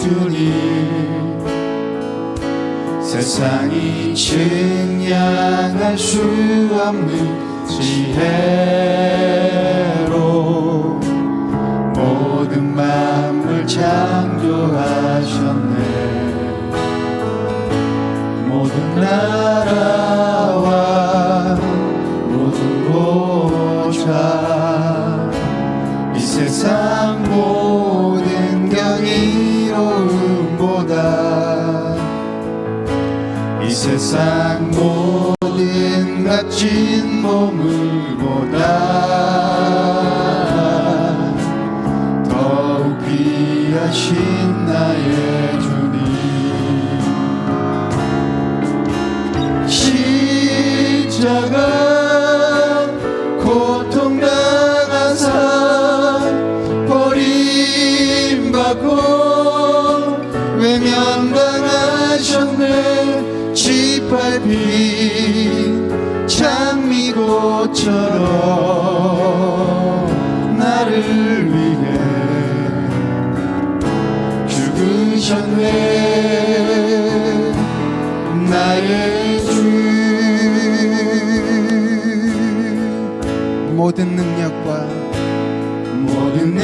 주님, 세상이 측량할 수 없는 지혜로 모든 만물 창조하셨네. 모든 나라와 모든 보좌, 이 세상 모든 경이로움보다, 이 세상 모든 값진 보물보다 더욱 귀하신 나의 주님, 십자가 고통당하사 버림받고 외면당하셨네. 짓밟힌 장미꽃처럼 나를 위해 죽으셨네. 나의 주, 모든 능력과 모든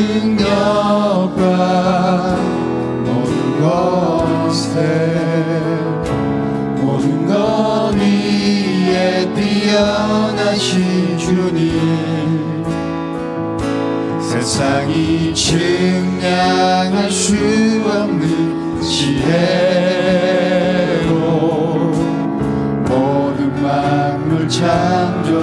것에 모든 것 위에 뛰어나신 주님, 세상이 측량할 수 없는 지혜로 모든 만물 창조하셨네.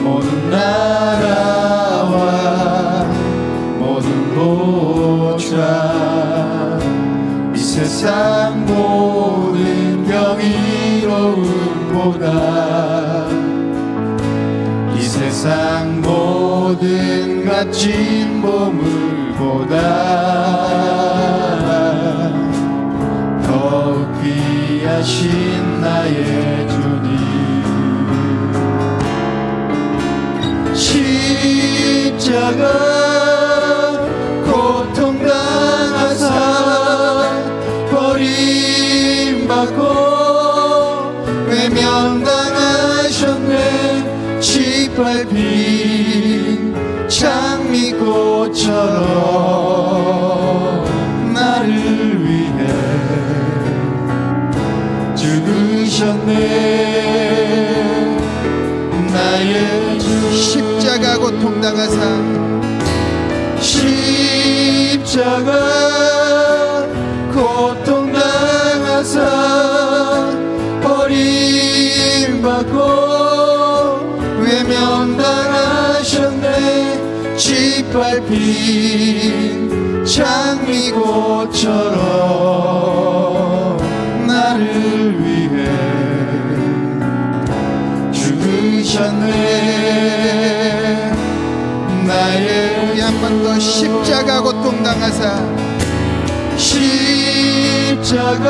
모든 나라와 모든 보좌, 이 세상 모든 경이로움보다, 이 세상 모든 값진 보물보다 더욱 귀하신 나의 주님, 십자가 고통당하사 버림받고 외면당하셨네. 짓밟힌 장미꽃처럼 나를 위해 죽으셨네. 나의 주, 십자가 고통당하사 십자가 고통당하사 버림받고 외면당하셨네. 짓밟힌 장미꽃처럼 나를 위해 죽으셨네. 나의 우리 한 번 더 십자가 고통당하사 십자가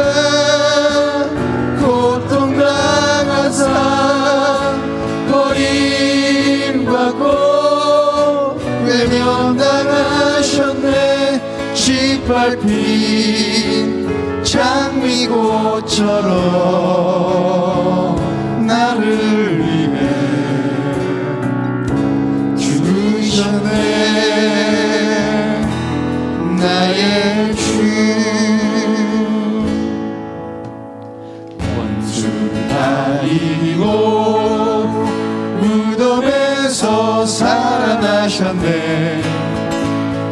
고통당하사 버림받고 외면당하셨네. 짓밟힌 장미꽃처럼 나를 위해 죽으셨네. 나의 주, 원수를 다 이기고 무덤에서 살아나셨네.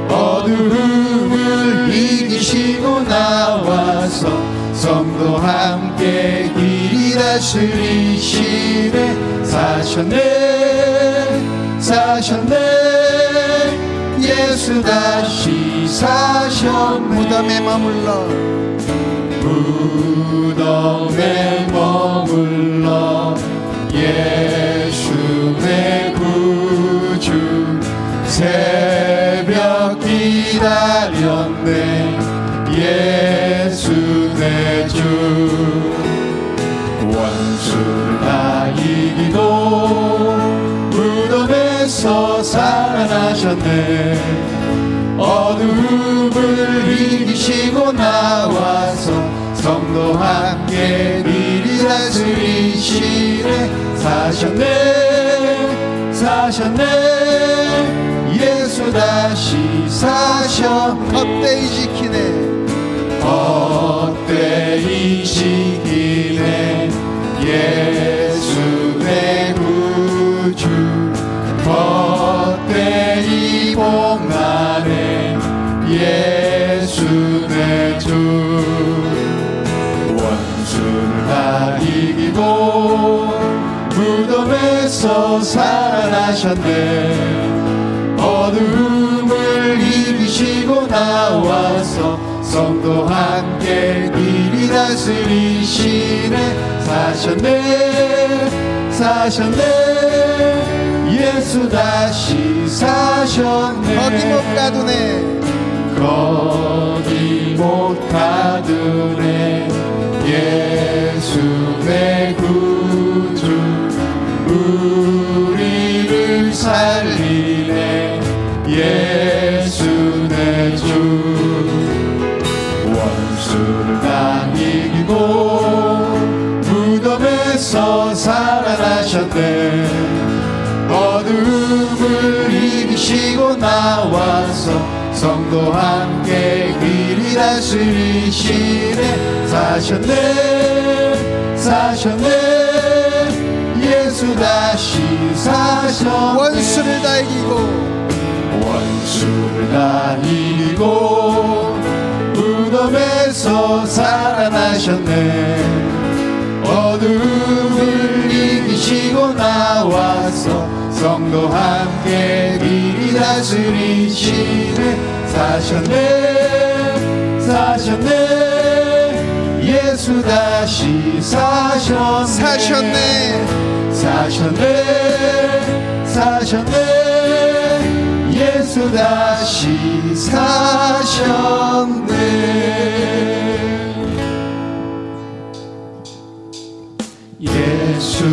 어두움을 이기시고 나와서 성도 함께 길이 다스리시네. 사셨네. 예수 다시 사셨네. 무덤에 머물러 예수 내 구주 새벽 기다렸네. 예수 내 주, 원수를 다 이기고 무덤에서 살아나셨네. 어둠을 이기시고 나와서 성도 함께 미리 다스리시네. 사셨네 사셨네 예수 다시 사셨네. 헛되이 지키네. 헛되이 지키네 예수 내 구주. 헛되이 복나네 예수 내 주. 원수를 다 이기고 무덤에서 살아나셨네. 어둠을 이기시고 나와서 성도 함께 미리 다스리시네. 사셨네 사셨네 예수 다시 사셨네. 거기 못 가두네. 거기 못 가두네 예수 내 구주. 우리를 살리네 예수 내 주. 원수를 다 이기고 무덤에서 살아나셨네. 어둠을 이기시고 나와서 성도 함께 길이 다스리시네. 사셨네 사셨네 예수 다시 사셨네. 원수를 다 이기고 원수를 다 이기고 무덤에서 살아나셨네. 어둠을 이기시고 나와서 성도 함께 미리 다스리시네. 사셨네 사셨네 예수 다시 사셨네. 사셨네. 사셨네 사셨네 예수 다시 사셨네. 예수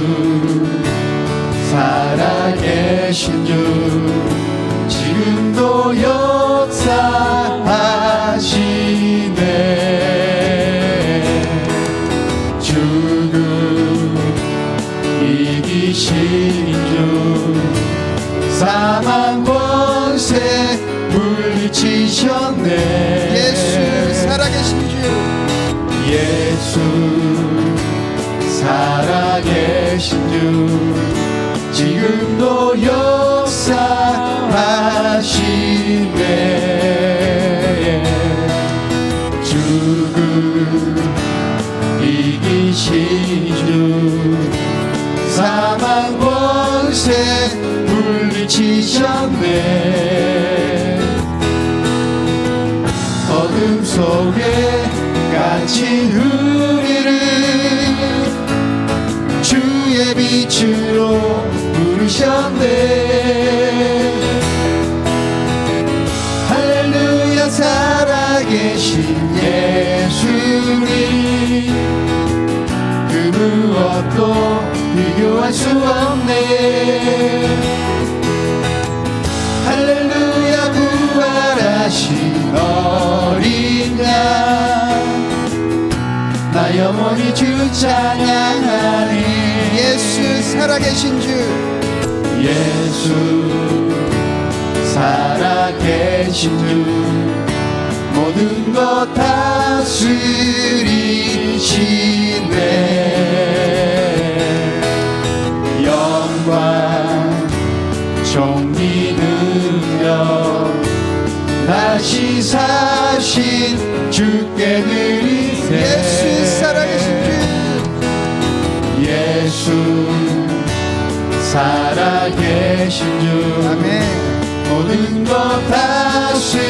살아계신 주 지금도 역사하시네. 죽음 이기신 주 사망 권세 물리치셨네. 예수 살아계신 주. 예수 살아계신 주 지금도 역사하시네. 죽음 이기신 주 사망 권세 물리치셨네. 어둠 속에 갇힌 우리를 주의 빛으로 부르셨네. 할렐루야 살아계신 예수님 그 무엇도 비교할 수 없네. 할렐루야 부활하신 어린 양 나 영원히 주 찬양하리. 예수 살아계신 주. 예수 살아계신 주 모든 것 다스리시네. 영광 존귀 능력 다시 사신 주께 드리세. 예수 살아계신 주. 예수 살아계신 주 아멘. 모든 것 다스리시네.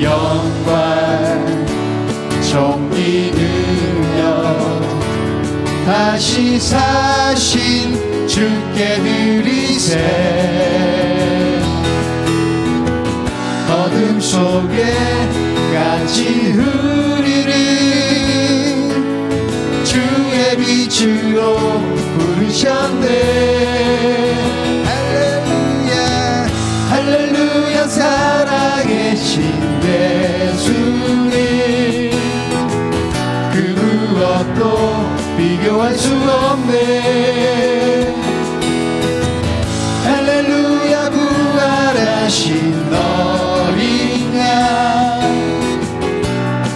영광 존귀 능력 다시 사신 주께 드리세. 어둠 속에 갇힌 우리를 주의 빛으로 부르셨네. 그 무엇도 비교할 수 없네. 할렐루야 부활하신 어린 양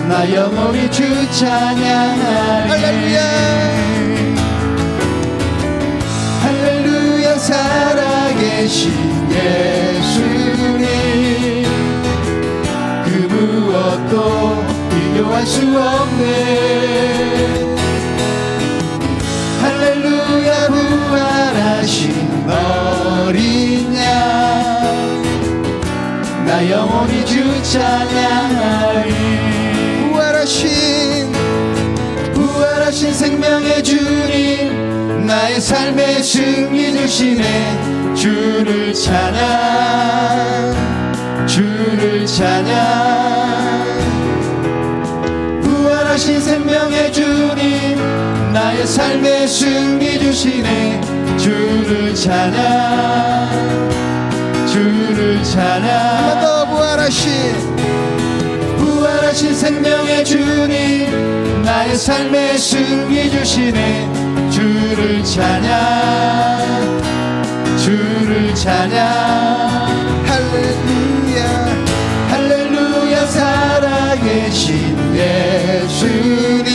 나 영원히 주 찬양하리. 할렐루야 할렐루야 살아계신 예수님 그 무엇도 비교할 수 없네. 할렐루야 부활하신 어린 양 나 영원히 주 찬양하리. 부활하신 생명의 주님 나의 삶의 승리 주시네. 주를 찬양 주를 찬양. 부활하신 생명의 주님 나의 삶의 승리 주시네. 주를 찬양 주를 찬양. 한 번 더 부활하신 생명의 주님 나의 삶의 승리 주시네. 주를 찬양 주를 찬양. 할렐루야 할렐루야 살아계신 예수님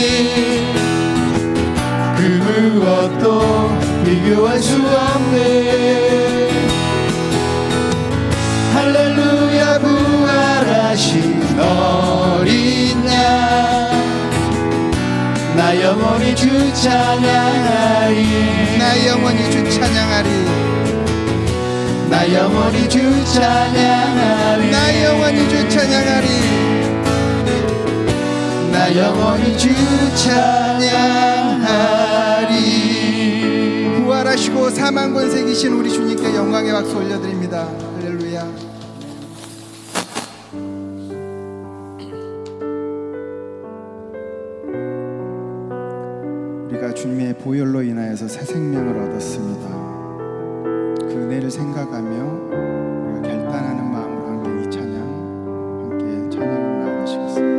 그 무엇도 비교할 수 없네. 할렐루야 부활하신 어린 양 나 영원히 주 찬양하리. 나 영원히 주 찬양하리. 나 영원히 주 찬양하리. 나 영원히 주 찬양하리. 나 영원히 주 찬양하리. 부활하시고 사망 권세 이신 우리 주님께 영광의 박수 올려드립니다. 할렐루야. 우리가 주님의 보혈로 인하여서 새 생명을 얻었습니다. 그 은혜를 생각하며 우리가 결단하는 마음으로 함께 이 찬양 함께 찬양으로 나가시겠습니다.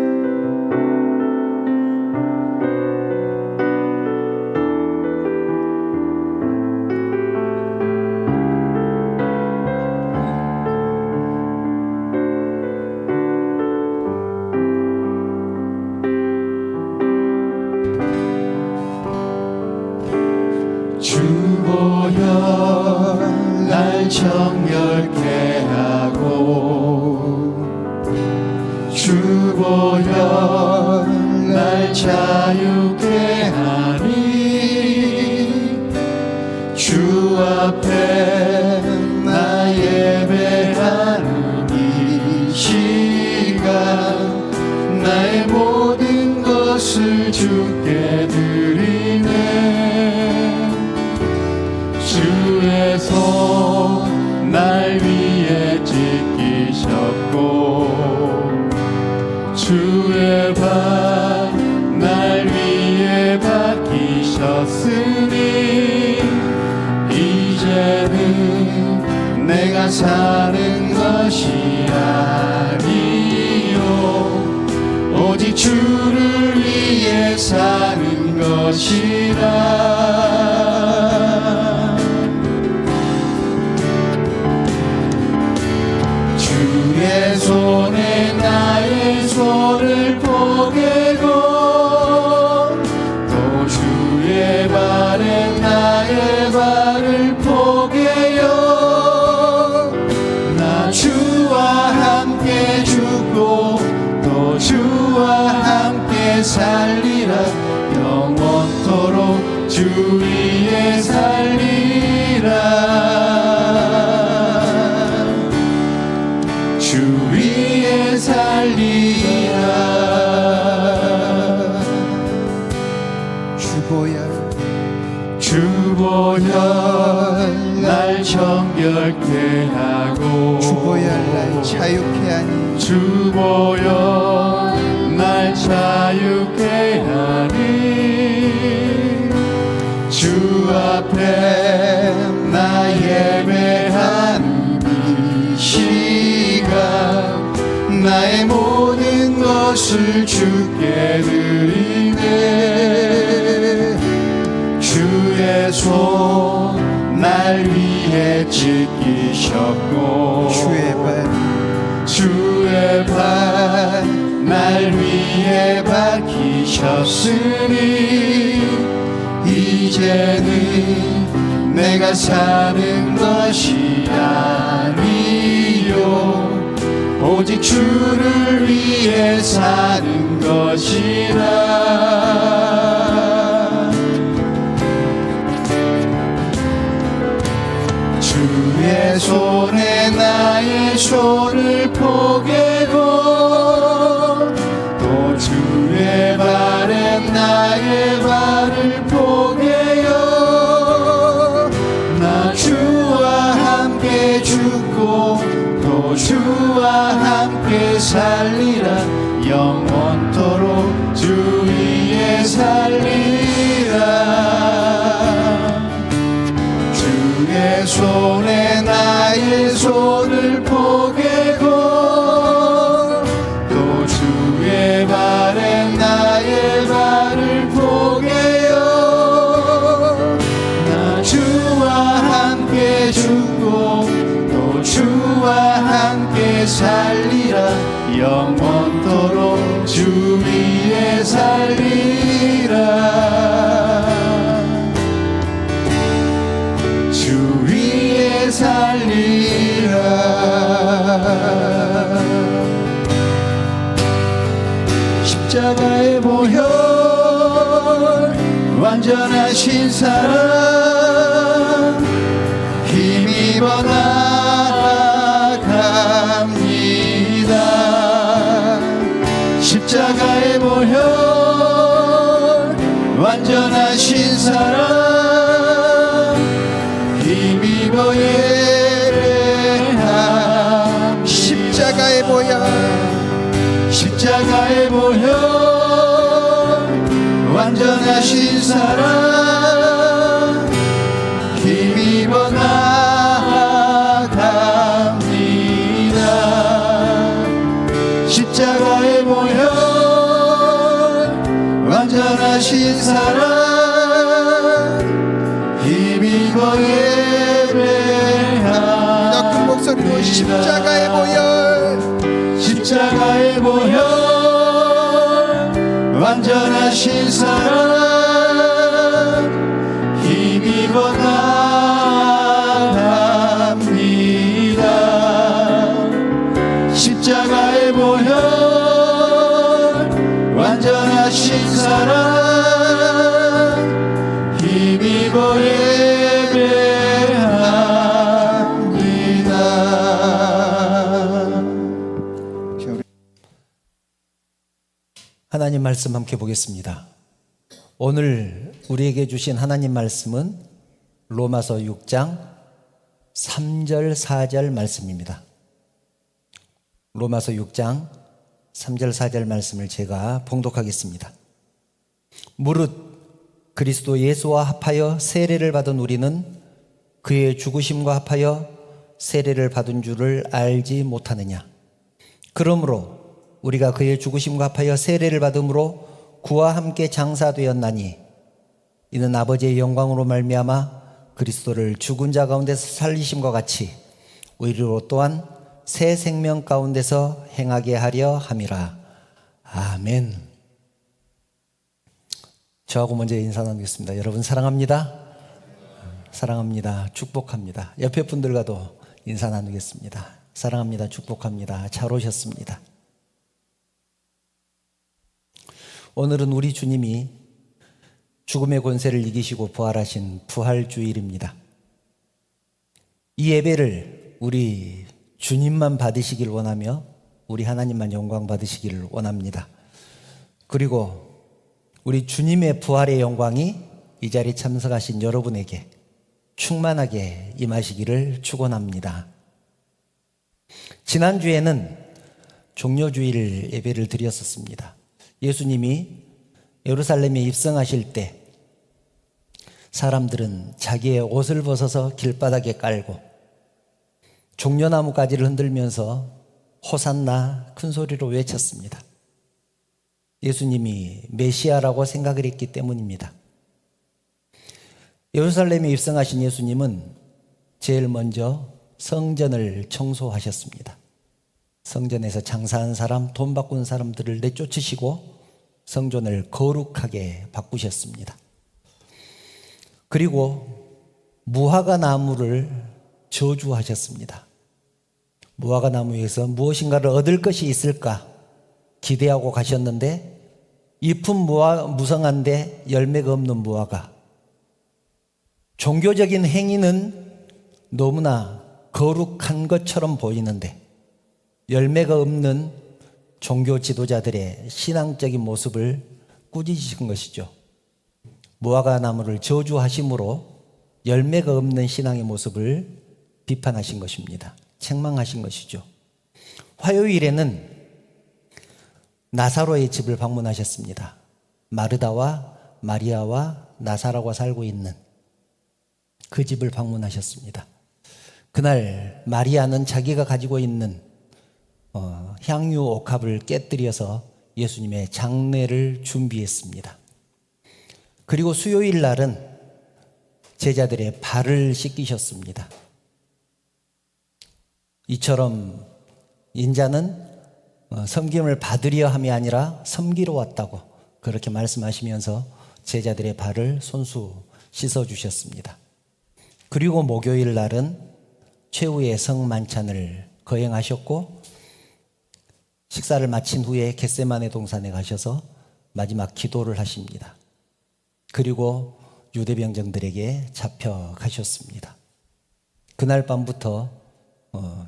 주보혈 날 정결케 하고 주보혈 날 자유케 하니 주 앞에 나 예배하는 이 시간 나의 모든 것을 주께 드리네. 주의 손 날 위에 지키셨고 주의 발 날 위에 박히셨으니 이제는 내가 사는 것이 아니요 오직 주를 위해 사는 것이라. 주의 손에 나의 손을 포개고 또 주의 발에 나의 발을 포개요. 나 주와 함께 죽고 또 주와 함께 살리라. 영원토록 주 위에 살리라. 주 위에 살리라. 주보혈 날 정결케 하고 주보혈 날 자유케 하니 주보혈 날 자유케 하니 주 앞에 나 예배하는 이 시간 나의 모든 것을 주께 드리네. 손 날 위해 찢기셨고 주의 발 날 위해 밝히셨으니 이제는 내가 사는 것이 아니요 오직 주를 위해 사는 것이라. 주의 손에 나의 손을 포개고 또 주의 발에 나의 발을 포개요. 나 주와 함께 죽고 또 주와 함께 살리라. 영원토록 주 위에 살리라. 주의 손에 나의 손을 포개고 또 주의 발에 나의 발을 포개요. 나 주와 함께 죽고 또 주와 함께 살리라. 영원토록 주 위에 살리라. 주 위에 살리라. 십자가의 보혈 완전하신 사랑 힘입어 나아갑니다. 십자가의 보혈 완전하신 사랑 힘입어 예배합니다. 십자가의 보혈 십자가의 보혈 완전하신 사랑 힘입어 나아갑니다. 십자가의 보혈 완전하신 사랑 힘입어 예배합니다. 큰 목소리로 십자가의 보혈 십자가의 보혈 완전하신 사랑 힘입어 나아갑니다. 십자가의 보혈 완전하신 사랑 힘입어 예배합니다. 하나님 말씀 함께 보겠습니다. 오늘 우리에게 주신 하나님 말씀은 로마서 6장 3절 4절 말씀입니다. 로마서 6장 3절 4절 말씀을 제가 봉독하겠습니다. 무릇 그리스도 예수와 합하여 세례를 받은 우리는 그의 죽으심과 합하여 세례를 받은 줄을 알지 못하느냐. 그러므로 우리가 그의 죽으심과 합하여 세례를 받음으로 그와 함께 장사되었나니 이는 아버지의 영광으로 말미암아 그리스도를 죽은 자 가운데서 살리심과 같이 우리로 또한 새 생명 가운데서 행하게 하려 함이라. 아멘. 저하고 먼저 인사 나누겠습니다. 여러분 사랑합니다. 사랑합니다. 축복합니다. 옆에 분들과도 인사 나누겠습니다. 사랑합니다. 축복합니다. 잘 오셨습니다. 오늘은 우리 주님이 죽음의 권세를 이기시고 부활하신 부활주일입니다. 이 예배를 우리 주님만 받으시길 원하며 우리 하나님만 영광 받으시기를 원합니다. 그리고 우리 주님의 부활의 영광이 이 자리에 참석하신 여러분에게 충만하게 임하시기를 축원합니다. 지난주에는 종료주일 예배를 드렸었습니다. 예수님이 예루살렘에 입성하실 때 사람들은 자기의 옷을 벗어서 길바닥에 깔고 종려나무 가지를 흔들면서 호산나 큰 소리로 외쳤습니다. 예수님이 메시아라고 생각을 했기 때문입니다. 예루살렘에 입성하신 예수님은 제일 먼저 성전을 청소하셨습니다. 성전에서 장사한 사람, 돈 바꾼 사람들을 내쫓으시고 성전을 거룩하게 바꾸셨습니다. 그리고 무화과 나무를 저주하셨습니다. 무화과 나무에서 무엇인가를 얻을 것이 있을까 기대하고 가셨는데 잎은 무성한데 열매가 없는 무화과. 종교적인 행위는 너무나 거룩한 것처럼 보이는데 열매가 없는 종교 지도자들의 신앙적인 모습을 꾸짖으신 것이죠. 무화과 나무를 저주하심으로 열매가 없는 신앙의 모습을 비판하신 것입니다. 책망하신 것이죠. 화요일에는 나사로의 집을 방문하셨습니다. 마르다와 마리아와 나사로가 살고 있는 그 집을 방문하셨습니다. 그날 마리아는 자기가 가지고 있는 향유 옥합을 깨뜨려서 예수님의 장례를 준비했습니다. 그리고 수요일 날은 제자들의 발을 씻기셨습니다. 이처럼 인자는 섬김을 받으려 함이 아니라 섬기러 왔다고 그렇게 말씀하시면서 제자들의 발을 손수 씻어주셨습니다. 그리고 목요일 날은 최후의 성만찬을 거행하셨고 식사를 마친 후에 겟세마네 동산에 가셔서 마지막 기도를 하십니다. 그리고 유대병정들에게 잡혀가셨습니다. 그날 밤부터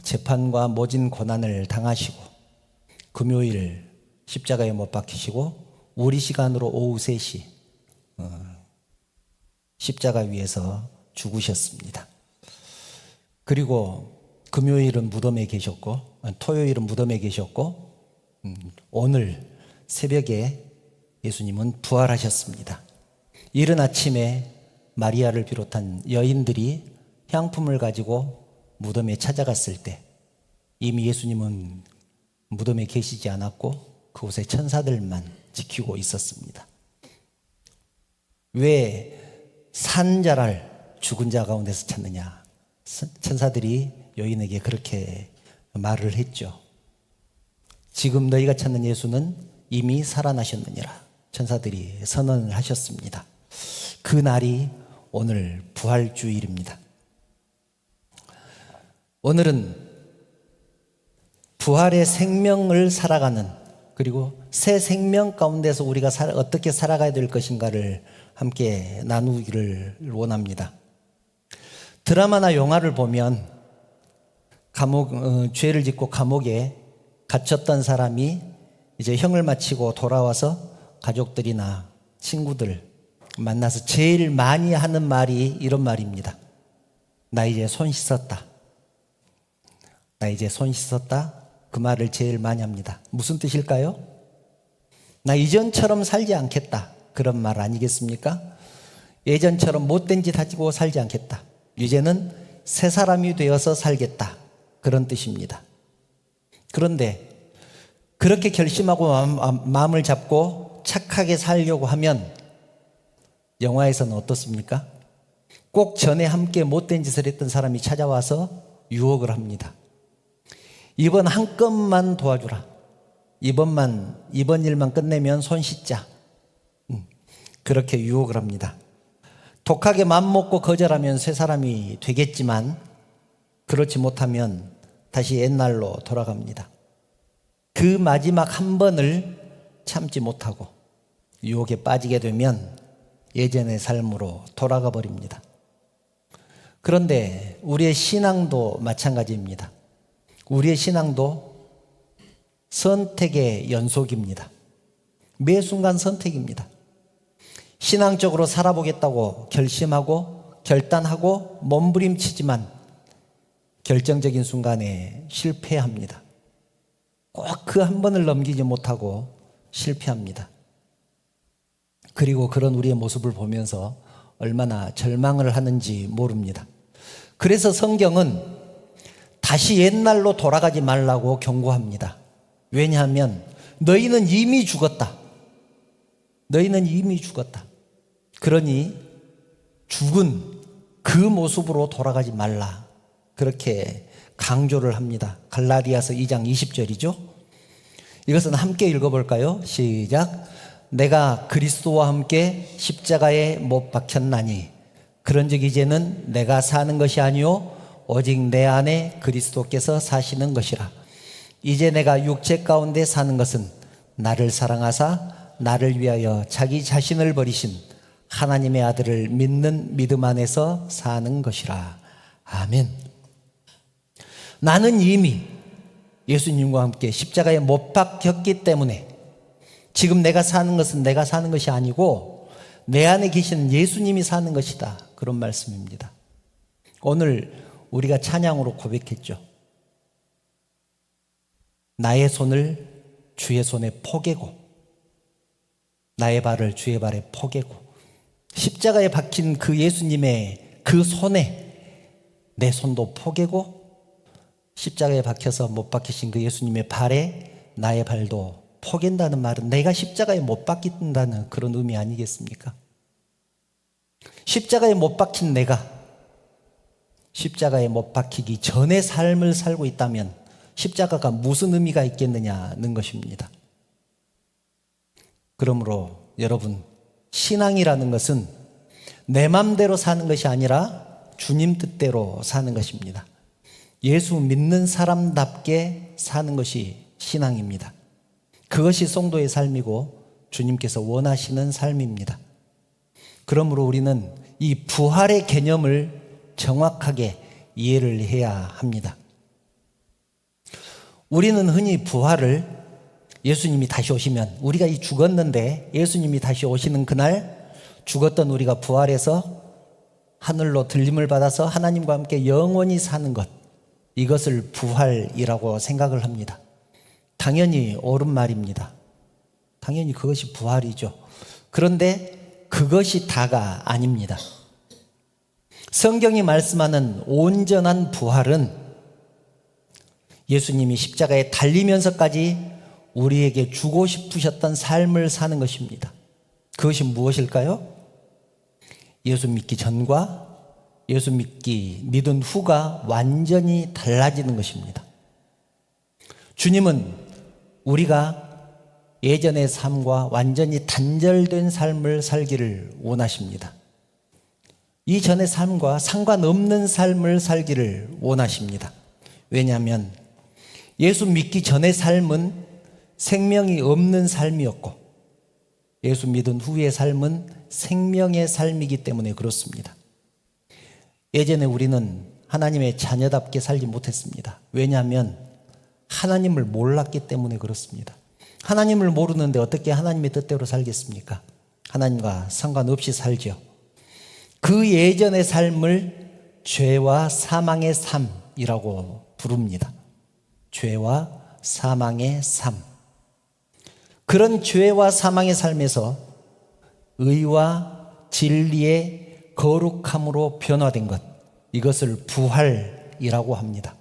재판과 모진 고난을 당하시고 금요일 십자가에 못 박히시고 우리 시간으로 오후 3시 십자가 위에서 죽으셨습니다. 그리고 금요일은 무덤에 계셨고 토요일은 무덤에 계셨고 오늘 새벽에 예수님은 부활하셨습니다. 이른 아침에 마리아를 비롯한 여인들이 향품을 가지고 무덤에 찾아갔을 때 이미 예수님은 무덤에 계시지 않았고 그곳에 천사들만 지키고 있었습니다. 왜 산자를 죽은 자 가운데서 찾느냐? 천사들이 여인에게 그렇게 말을 했죠. 지금 너희가 찾는 예수는 이미 살아나셨느니라. 천사들이 선언을 하셨습니다. 그 날이 오늘 부활주일입니다. 오늘은 부활의 생명을 살아가는 그리고 새 생명 가운데서 우리가 어떻게 살아가야 될 것인가를 함께 나누기를 원합니다. 드라마나 영화를 보면 죄를 짓고 감옥에 갇혔던 사람이 이제 형을 마치고 돌아와서 가족들이나 친구들 만나서 제일 많이 하는 말이 이런 말입니다. 나 이제 손 씻었다. 나 이제 손 씻었다. 그 말을 제일 많이 합니다. 무슨 뜻일까요? 나 이전처럼 살지 않겠다. 그런 말 아니겠습니까? 예전처럼 못된 짓 하고 살지 않겠다. 이제는 새 사람이 되어서 살겠다. 그런 뜻입니다. 그런데 그렇게 결심하고 마음을 잡고 착하게 살려고 하면 영화에서는 어떻습니까? 꼭 전에 함께 못된 짓을 했던 사람이 찾아와서 유혹을 합니다. 이번 한 건만 도와주라. 이번 일만 끝내면 손 씻자. 그렇게 유혹을 합니다. 독하게 맘먹고 거절하면 새 사람이 되겠지만 그렇지 못하면 다시 옛날로 돌아갑니다. 그 마지막 한 번을 참지 못하고 유혹에 빠지게 되면 예전의 삶으로 돌아가 버립니다. 그런데 우리의 신앙도 마찬가지입니다. 우리의 신앙도 선택의 연속입니다. 매 순간 선택입니다. 신앙적으로 살아보겠다고 결심하고 결단하고 몸부림치지만 결정적인 순간에 실패합니다. 꼭 그 한 번을 넘기지 못하고 실패합니다. 그리고 그런 우리의 모습을 보면서 얼마나 절망을 하는지 모릅니다. 그래서 성경은 다시 옛날로 돌아가지 말라고 경고합니다. 왜냐하면 너희는 이미 죽었다. 너희는 이미 죽었다. 그러니 죽은 그 모습으로 돌아가지 말라. 그렇게 강조를 합니다. 갈라디아서 2장 20절이죠. 이것은 함께 읽어볼까요? 시작. 내가 그리스도와 함께 십자가에 못 박혔나니 그런즉 이제는 내가 사는 것이 아니요 오직 내 안에 그리스도께서 사시는 것이라. 이제 내가 육체 가운데 사는 것은 나를 사랑하사 나를 위하여 자기 자신을 버리신 하나님의 아들을 믿는 믿음 안에서 사는 것이라. 아멘. 나는 이미 예수님과 함께 십자가에 못 박혔기 때문에 지금 내가 사는 것은 내가 사는 것이 아니고 내 안에 계신 예수님이 사는 것이다. 그런 말씀입니다. 오늘 우리가 찬양으로 고백했죠. 나의 손을 주의 손에 포개고 나의 발을 주의 발에 포개고 십자가에 박힌 그 예수님의 그 손에 내 손도 포개고 십자가에 박혀서 못 박히신 그 예수님의 발에 나의 발도 포갠다는 말은 내가 십자가에 못 박힌다는 그런 의미 아니겠습니까? 십자가에 못 박힌 내가 십자가에 못 박히기 전의 삶을 살고 있다면 십자가가 무슨 의미가 있겠느냐는 것입니다. 그러므로 여러분, 신앙이라는 것은 내 맘대로 사는 것이 아니라 주님 뜻대로 사는 것입니다. 예수 믿는 사람답게 사는 것이 신앙입니다. 그것이 성도의 삶이고 주님께서 원하시는 삶입니다. 그러므로 우리는 이 부활의 개념을 정확하게 이해를 해야 합니다. 우리는 흔히 부활을 예수님이 다시 오시면 우리가 죽었는데 예수님이 다시 오시는 그날 죽었던 우리가 부활해서 하늘로 들림을 받아서 하나님과 함께 영원히 사는 것, 이것을 부활이라고 생각을 합니다. 당연히 옳은 말입니다. 당연히 그것이 부활이죠. 그런데 그것이 다가 아닙니다. 성경이 말씀하는 온전한 부활은 예수님이 십자가에 달리면서까지 우리에게 주고 싶으셨던 삶을 사는 것입니다. 그것이 무엇일까요? 예수 믿기 전과 예수 믿은 후가 완전히 달라지는 것입니다. 주님은 우리가 예전의 삶과 완전히 단절된 삶을 살기를 원하십니다. 이전의 삶과 상관없는 삶을 살기를 원하십니다. 왜냐하면 예수 믿기 전의 삶은 생명이 없는 삶이었고 예수 믿은 후의 삶은 생명의 삶이기 때문에 그렇습니다. 예전에 우리는 하나님의 자녀답게 살지 못했습니다. 왜냐하면 하나님을 몰랐기 때문에 그렇습니다. 하나님을 모르는데 어떻게 하나님의 뜻대로 살겠습니까? 하나님과 상관없이 살죠. 그 예전의 삶을 죄와 사망의 삶이라고 부릅니다. 죄와 사망의 삶. 그런 죄와 사망의 삶에서 의와 진리의 거룩함으로 변화된 것, 이것을 부활이라고 합니다.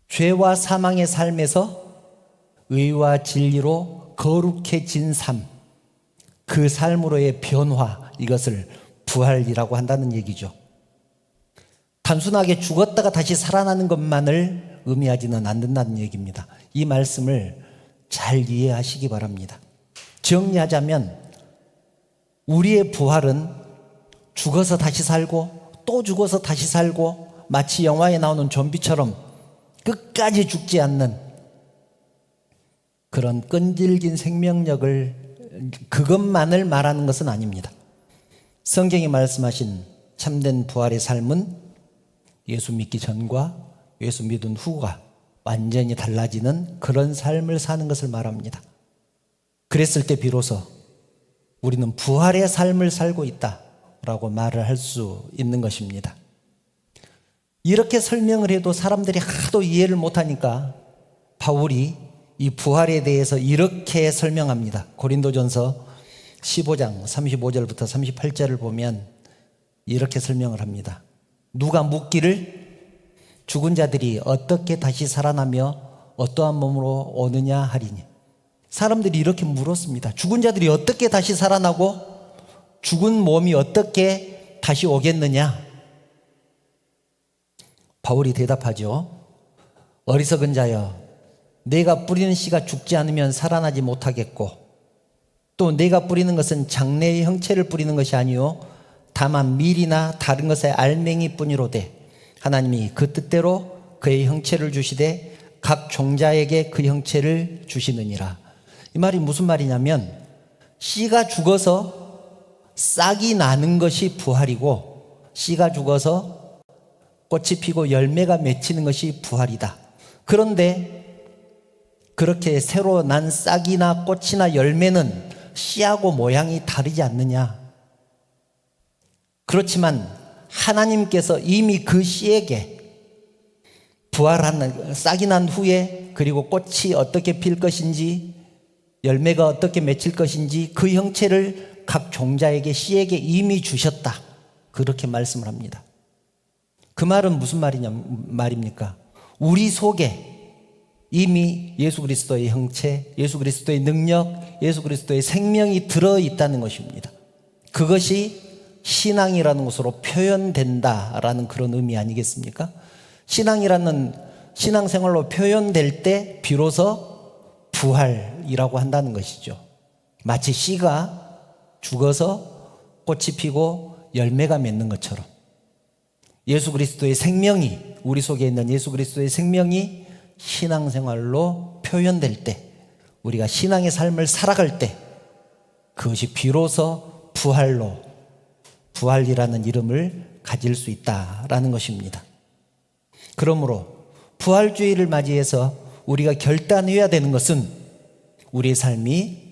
죄와 사망의 삶에서 의와 진리로 거룩해진 삶, 그 삶으로의 변화, 이것을 부활이라고 한다는 얘기죠. 단순하게 죽었다가 다시 살아나는 것만을 의미하지는 않는다는 얘기입니다. 이 말씀을 잘 이해하시기 바랍니다. 정리하자면 우리의 부활은 죽어서 다시 살고 또 죽어서 다시 살고 마치 영화에 나오는 좀비처럼 끝까지 죽지 않는 그런 끈질긴 생명력을, 그것만을 말하는 것은 아닙니다. 성경이 말씀하신 참된 부활의 삶은 예수 믿기 전과 예수 믿은 후가 완전히 달라지는 그런 삶을 사는 것을 말합니다. 그랬을 때 비로소 우리는 부활의 삶을 살고 있다라고 말을 할 수 있는 것입니다. 이렇게 설명을 해도 사람들이 하도 이해를 못하니까 바울이 이 부활에 대해서 이렇게 설명합니다. 고린도전서 15장 35절부터 38절을 보면 이렇게 설명을 합니다. 누가 묻기를 죽은 자들이 어떻게 다시 살아나며 어떠한 몸으로 오느냐 하리니. 사람들이 이렇게 물었습니다. 죽은 자들이 어떻게 다시 살아나고 죽은 몸이 어떻게 다시 오겠느냐? 바울이 대답하죠. 어리석은 자여, 내가 뿌리는 씨가 죽지 않으면 살아나지 못하겠고, 또 내가 뿌리는 것은 장래의 형체를 뿌리는 것이 아니요 다만 밀이나 다른 것의 알맹이 뿐이로되, 하나님이 그 뜻대로 그의 형체를 주시되 각 종자에게 그 형체를 주시느니라. 이 말이 무슨 말이냐면, 씨가 죽어서 싹이 나는 것이 부활이고, 씨가 죽어서 꽃이 피고 열매가 맺히는 것이 부활이다. 그런데 그렇게 새로 난 싹이나 꽃이나 열매는 씨하고 모양이 다르지 않느냐? 그렇지만 하나님께서 이미 그 씨에게 부활하는 싹이 난 후에, 그리고 꽃이 어떻게 필 것인지 열매가 어떻게 맺힐 것인지 그 형체를 각 종자에게, 씨에게 이미 주셨다. 그렇게 말씀을 합니다. 그 말은 무슨 말입니까? 우리 속에 이미 예수 그리스도의 형체, 예수 그리스도의 능력, 예수 그리스도의 생명이 들어있다는 것입니다. 그것이 신앙이라는 것으로 표현된다라는 그런 의미 아니겠습니까? 신앙이라는 신앙생활로 표현될 때 비로소 부활이라고 한다는 것이죠. 마치 씨가 죽어서 꽃이 피고 열매가 맺는 것처럼 예수 그리스도의 생명이, 우리 속에 있는 예수 그리스도의 생명이 신앙생활로 표현될 때, 우리가 신앙의 삶을 살아갈 때 그것이 비로소 부활이라는 이름을 가질 수 있다라는 것입니다. 그러므로 부활주의를 맞이해서 우리가 결단해야 되는 것은 우리의 삶이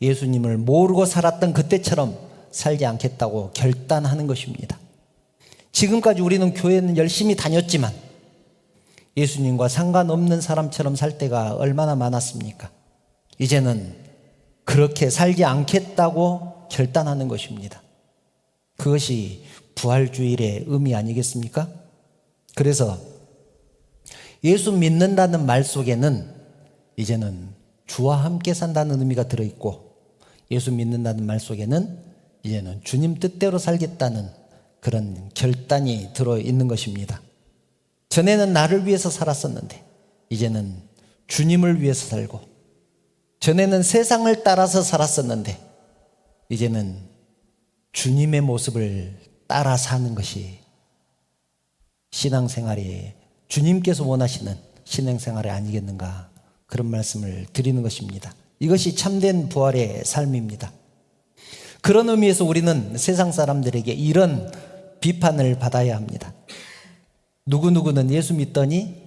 예수님을 모르고 살았던 그때처럼 살지 않겠다고 결단하는 것입니다. 지금까지 우리는 교회는 열심히 다녔지만 예수님과 상관없는 사람처럼 살 때가 얼마나 많았습니까? 이제는 그렇게 살지 않겠다고 결단하는 것입니다. 그것이 부활주일의 의미 아니겠습니까? 그래서 예수 믿는다는 말 속에는 이제는 주와 함께 산다는 의미가 들어있고, 예수 믿는다는 말 속에는 이제는 주님 뜻대로 살겠다는 그런 결단이 들어있는 것입니다. 전에는 나를 위해서 살았었는데 이제는 주님을 위해서 살고, 전에는 세상을 따라서 살았었는데 이제는 주님의 모습을 따라 사는 것이 신앙생활이, 주님께서 원하시는 신앙생활이 아니겠는가, 그런 말씀을 드리는 것입니다. 이것이 참된 부활의 삶입니다. 그런 의미에서 우리는 세상 사람들에게 이런 비판을 받아야 합니다. 누구누구는 예수 믿더니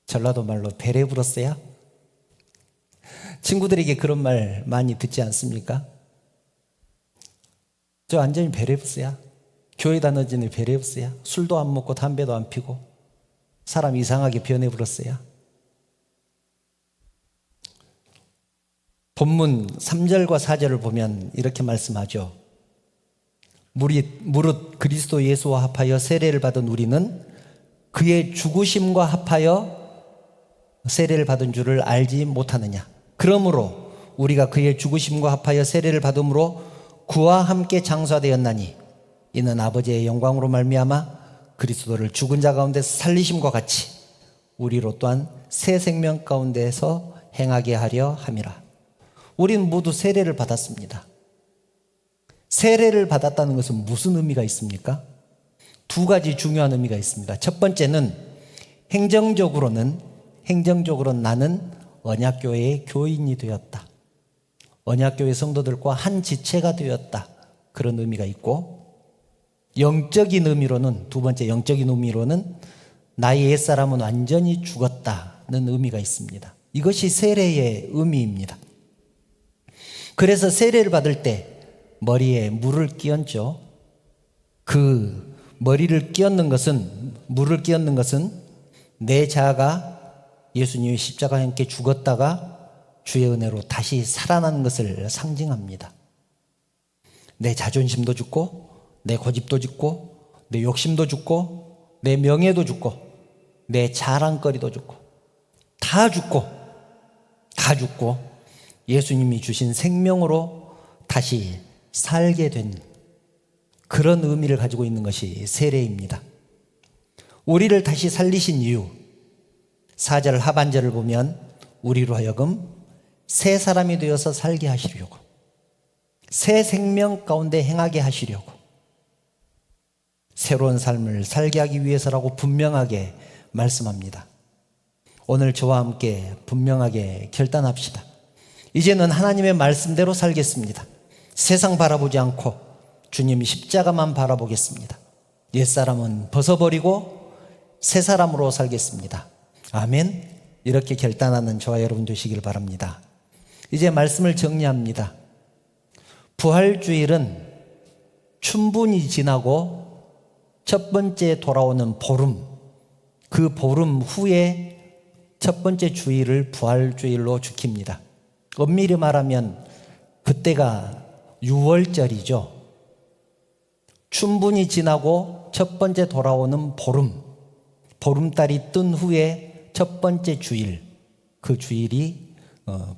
전라도 말로 배려 불었어요. 친구들에게 그런 말 많이 듣지 않습니까? 저 완전히 배려 불었어요. 교회 다니더니 배려 불었어요. 술도 안 먹고 담배도 안 피고 사람 이상하게 변해 불었어요. 본문 3절과 4절을 보면 이렇게 말씀하죠. 무릇 그리스도 예수와 합하여 세례를 받은 우리는 그의 죽으심과 합하여 세례를 받은 줄을 알지 못하느냐. 그러므로 우리가 그의 죽으심과 합하여 세례를 받음으로 그와 함께 장사되었나니, 이는 아버지의 영광으로 말미암아 그리스도를 죽은 자 가운데서 살리심과 같이 우리로 또한 새 생명 가운데서 행하게 하려 함이라. 우리는 모두 세례를 받았습니다. 세례를 받았다는 것은 무슨 의미가 있습니까? 두 가지 중요한 의미가 있습니다. 첫 번째는 행정적으로는 나는 언약교회의 교인이 되었다. 언약교회 성도들과 한 지체가 되었다. 그런 의미가 있고, 영적인 의미로는, 두 번째 영적인 의미로는 나의 옛사람은 완전히 죽었다는 의미가 있습니다. 이것이 세례의 의미입니다. 그래서 세례를 받을 때 머리에 물을 끼얹죠. 그 머리를 끼얹는 것은, 물을 끼얹는 것은 내 자아가 예수님의 십자가에 함께 죽었다가 주의 은혜로 다시 살아나는 것을 상징합니다. 내 자존심도 죽고, 내 고집도 죽고, 내 욕심도 죽고, 내 명예도 죽고, 내 자랑거리도 죽고, 다 죽고 예수님이 주신 생명으로 다시 살게 된 그런 의미를 가지고 있는 것이 세례입니다. 우리를 다시 살리신 이유, 4절 하반절을 보면 우리로 하여금 새 사람이 되어서 살게 하시려고, 새 생명 가운데 행하게 하시려고, 새로운 삶을 살게 하기 위해서라고 분명하게 말씀합니다. 오늘 저와 함께 분명하게 결단합시다. 이제는 하나님의 말씀대로 살겠습니다. 세상 바라보지 않고 주님 십자가만 바라보겠습니다. 옛사람은 벗어버리고 새 사람으로 살겠습니다. 아멘. 이렇게 결단하는 저와 여러분 되시길 바랍니다. 이제 말씀을 정리합니다. 부활주일은 춘분이 지나고 첫 번째 돌아오는 보름, 그 보름 후에 첫 번째 주일을 부활주일로 지킵니다. 엄밀히 말하면 그때가 유월절이죠. 춘분이 지나고 첫 번째 돌아오는 보름, 보름달이 뜬 후에 첫 번째 주일, 그 주일이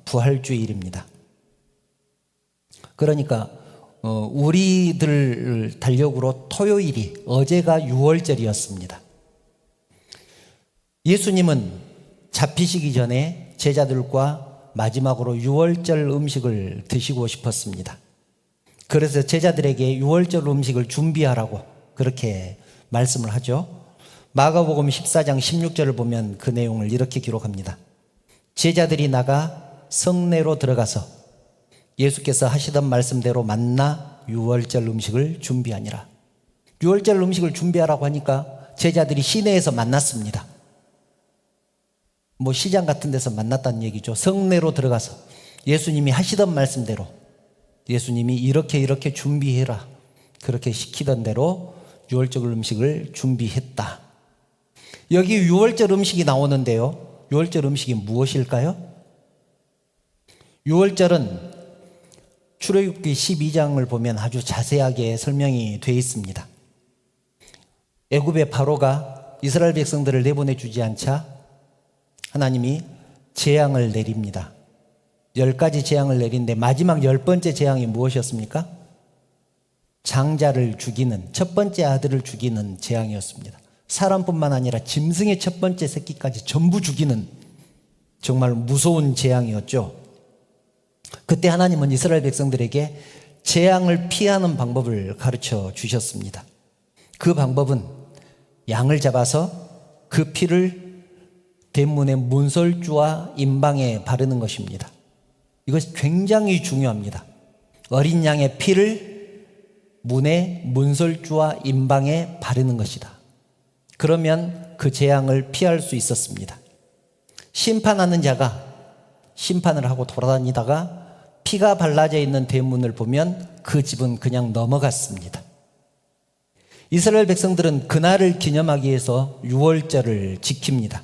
부활주일입니다. 그러니까 우리들 달력으로 토요일이 어제가 유월절이었습니다. 예수님은 잡히시기 전에 제자들과 마지막으로 유월절 음식을 드시고 싶었습니다. 그래서 제자들에게 유월절 음식을 준비하라고 그렇게 말씀을 하죠. 마가복음 14장 16절을 보면 그 내용을 이렇게 기록합니다. 제자들이 나가 성내로 들어가서 예수께서 하시던 말씀대로 만나 유월절 음식을 준비하니라. 유월절 음식을 준비하라고 하니까 제자들이 시내에서 만났습니다. 시장 같은 데서 만났다는 얘기죠. 성내로 들어가서 예수님이 하시던 말씀대로, 예수님이 이렇게 준비해라, 그렇게 시키던 대로 유월절 음식을 준비했다. 여기 유월절 음식이 나오는데요, 유월절 음식이 무엇일까요? 유월절은 출애굽기 12장을 보면 아주 자세하게 설명이 되어 있습니다. 애굽의 바로가 이스라엘 백성들을 내보내주지 않자 하나님이 재앙을 내립니다. 10가지 재앙을 내린데 마지막 10번째 재앙이 무엇이었습니까? 장자를 죽이는, 첫 번째 아들을 죽이는 재앙이었습니다. 사람뿐만 아니라 짐승의 첫 번째 새끼까지 전부 죽이는 정말 무서운 재앙이었죠. 그때 하나님은 이스라엘 백성들에게 재앙을 피하는 방법을 가르쳐 주셨습니다. 그 방법은 양을 잡아서 그 피를 대문의 문설주와 임방에 바르는 것입니다. 이것이 굉장히 중요합니다. 어린 양의 피를 문의 문설주와 임방에 바르는 것이다. 그러면 그 재앙을 피할 수 있었습니다. 심판하는 자가 심판을 하고 돌아다니다가 피가 발라져 있는 대문을 보면 그 집은 그냥 넘어갔습니다. 이스라엘 백성들은 그날을 기념하기 위해서 유월절을 지킵니다.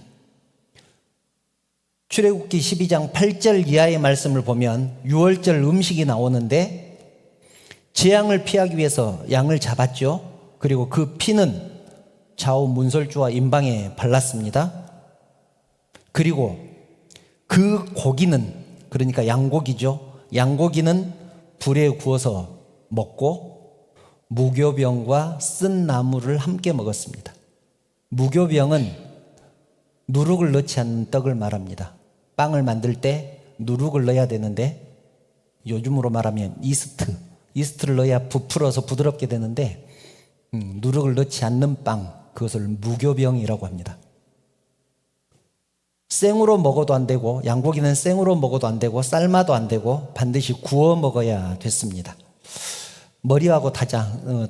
출애굽기 12장 8절 이하의 말씀을 보면 유월절 음식이 나오는데 재앙을 피하기 위해서 양을 잡았죠. 그리고 그 피는 좌우 문설주와 임방에 발랐습니다. 그리고 그 고기는, 그러니까 양고기죠. 양고기는 불에 구워서 먹고 무교병과 쓴 나물을 함께 먹었습니다. 무교병은 누룩을 넣지 않는 떡을 말합니다. 빵을 만들 때 누룩을 넣어야 되는데 요즘으로 말하면 이스트를 넣어야 부풀어서 부드럽게 되는데 누룩을 넣지 않는 빵, 그것을 무교병이라고 합니다. 생으로 먹어도 안 되고, 양고기는 생으로 먹어도 안 되고, 삶아도 안 되고 반드시 구워 먹어야 됐습니다. 머리하고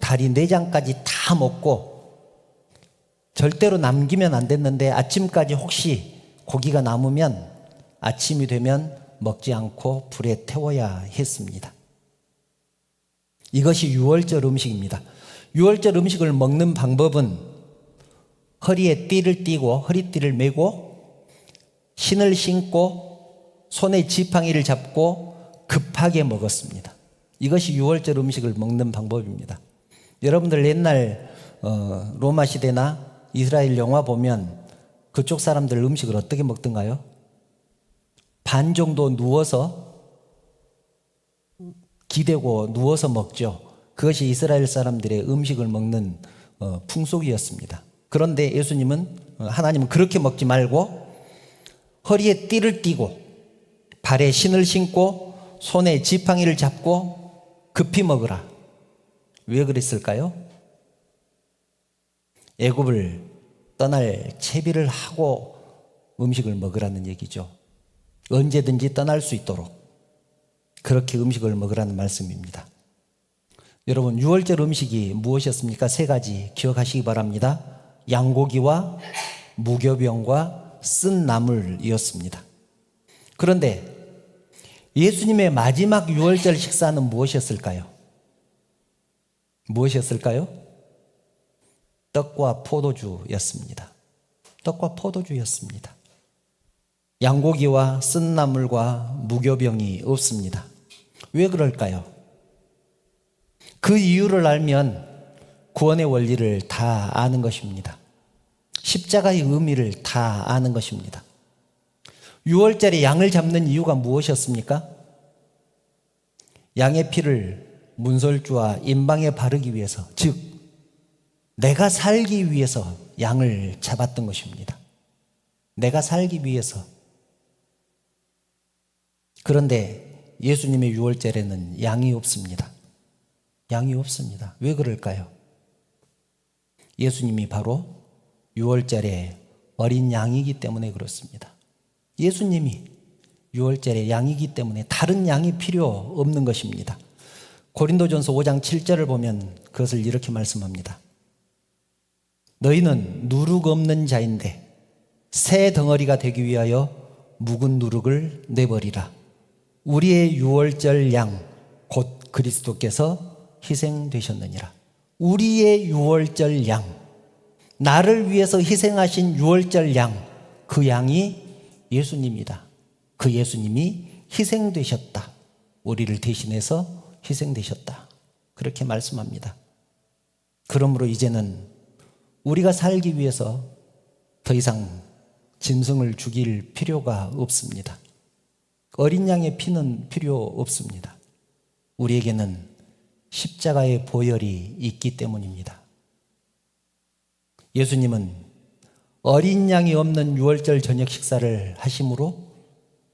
다리, 내장까지 다 먹고 절대로 남기면 안 됐는데 아침까지 혹시 고기가 남으면 아침이 되면 먹지 않고 불에 태워야 했습니다. 이것이 유월절 음식입니다. 유월절 음식을 먹는 방법은 허리에 띠를 띠고 허리띠를 메고 신을 신고 손에 지팡이를 잡고 급하게 먹었습니다. 이것이 유월절 음식을 먹는 방법입니다. 여러분들 옛날 로마 시대나 이스라엘 영화 보면 그쪽 사람들 음식을 어떻게 먹던가요? 반 정도 누워서 기대고 누워서 먹죠. 그것이 이스라엘 사람들의 음식을 먹는 풍속이었습니다. 그런데 하나님은 그렇게 먹지 말고 허리에 띠를 띠고 발에 신을 신고 손에 지팡이를 잡고 급히 먹으라. 왜 그랬을까요? 애굽을 떠날 채비를 하고 음식을 먹으라는 얘기죠. 언제든지 떠날 수 있도록 그렇게 음식을 먹으라는 말씀입니다. 여러분, 유월절 음식이 무엇이었습니까? 3가지 기억하시기 바랍니다. 양고기와 무교병과 쓴 나물이었습니다. 그런데 예수님의 마지막 유월절 식사는 무엇이었을까요? 무엇이었을까요? 떡과 포도주였습니다. 떡과 포도주였습니다. 양고기와 쓴 나물과 무교병이 없습니다. 왜 그럴까요? 그 이유를 알면 구원의 원리를 다 아는 것입니다. 십자가의 의미를 다 아는 것입니다. 유월절에 양을 잡는 이유가 무엇이었습니까? 양의 피를 문설주와 임방에 바르기 위해서, 즉 내가 살기 위해서 양을 잡았던 것입니다. 내가 살기 위해서. 그런데 예수님의 유월절에는 양이 없습니다. 양이 없습니다. 왜 그럴까요? 예수님이 바로 유월절에 어린 양이기 때문에 그렇습니다. 예수님이 유월절에 양이기 때문에 다른 양이 필요 없는 것입니다. 고린도전서 5장 7절을 보면 그것을 이렇게 말씀합니다. 너희는 누룩 없는 자인데 새 덩어리가 되기 위하여 묵은 누룩을 내버리라. 우리의 유월절 양 곧 그리스도께서 희생되셨느니라. 우리의 유월절 양, 나를 위해서 희생하신 유월절 양, 그 양이 예수님이다. 그 예수님이 희생되셨다. 우리를 대신해서 희생되셨다. 그렇게 말씀합니다. 그러므로 이제는 우리가 살기 위해서 더 이상 짐승을 죽일 필요가 없습니다. 어린 양의 피는 필요 없습니다. 우리에게는 십자가의 보혈이 있기 때문입니다. 예수님은 어린 양이 없는 유월절 저녁 식사를 하심으로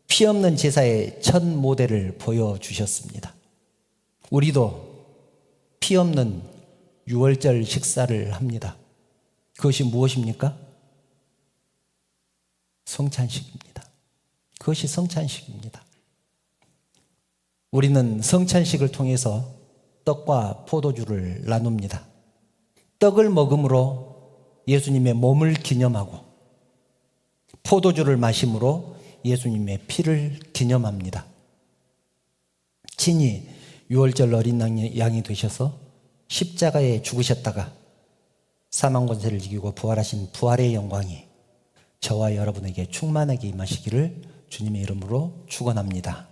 피 없는 제사의 첫 모델을 보여주셨습니다. 우리도 피 없는 유월절 식사를 합니다. 그것이 무엇입니까? 성찬식입니다. 그것이 성찬식입니다. 우리는 성찬식을 통해서 떡과 포도주를 나눕니다. 떡을 먹음으로 예수님의 몸을 기념하고 포도주를 마심으로 예수님의 피를 기념합니다. 친히 유월절 어린 양이 되셔서 십자가에 죽으셨다가 사망 권세를 이기고 부활하신 부활의 영광이 저와 여러분에게 충만하게 임하시기를 주님의 이름으로 축원합니다.